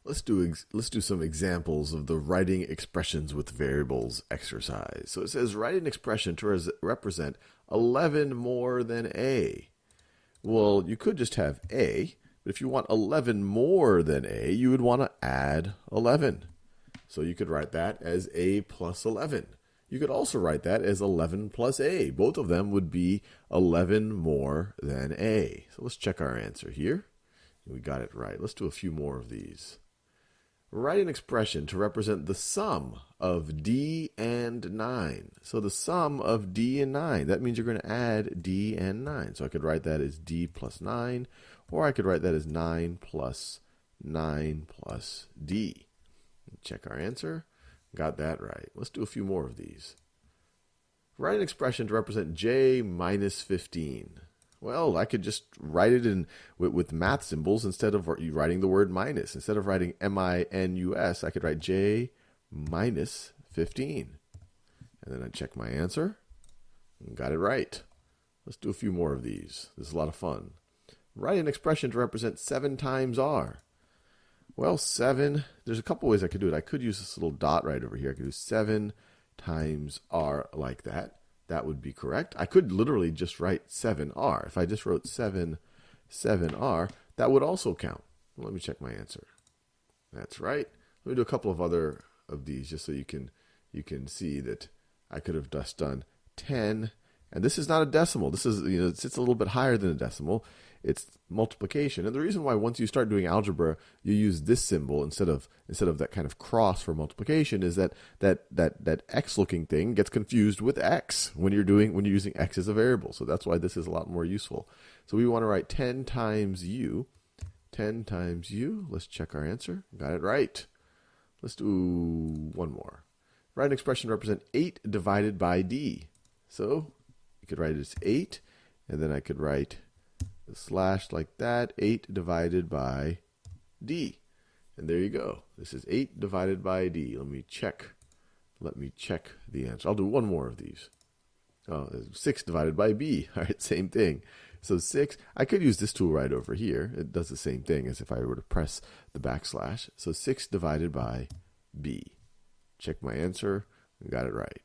Let's do some examples of the writing expressions with variables exercise. So it says write an expression to represent 11 more than a. Well, you could just have a, but if you want 11 more than a, you would want to add 11. So you could write that as a plus 11. You could also write that as 11 plus a. Both of them would be 11 more than a. So let's check our answer here. We got it right. Let's do a few more of these. Write an expression to represent the sum of d and 9. So the sum of d and 9, that means you're going to add d and 9. So I could write that as d plus 9, or I could write that as 9 plus d. Check our answer. Got that right. Let's do a few more of these. Write an expression to represent j minus 15. Well, I could just write it in with math symbols instead of writing the word minus. Instead of writing minus, I could write j minus 15. And then I check my answer. Got it right. Let's do a few more of these. This is a lot of fun. Write an expression to represent 7 times r. Well, 7, there's a couple ways I could do it. I could use this little dot right over here. I could do 7 times r like that. That would be correct. I could literally just write 7r. If I just wrote 7r, that would also count. Well, let me check my answer. That's right. Let me do a couple of other of these just so you can see that I could have just done 10. And this is not a decimal. This is, it's a little bit higher than a decimal. It's multiplication. And the reason why once you start doing algebra, you use this symbol instead of that kind of cross for multiplication is that x-looking thing gets confused with x when you're using x as a variable. So that's why this is a lot more useful. So we want to write 10 times u. 10 times u. Let's check our answer. Got it right. Let's do one more. Write an expression to represent 8 divided by d. So you could write it as 8, and then I could write a slash like that, 8 divided by d. And there you go. This is 8 divided by d. Let me check the answer. I'll do one more of these. 6 divided by b. All right, same thing. So 6, I could use this tool right over here. It does the same thing as if I were to press the backslash. So 6 divided by b. Check my answer. Got it right.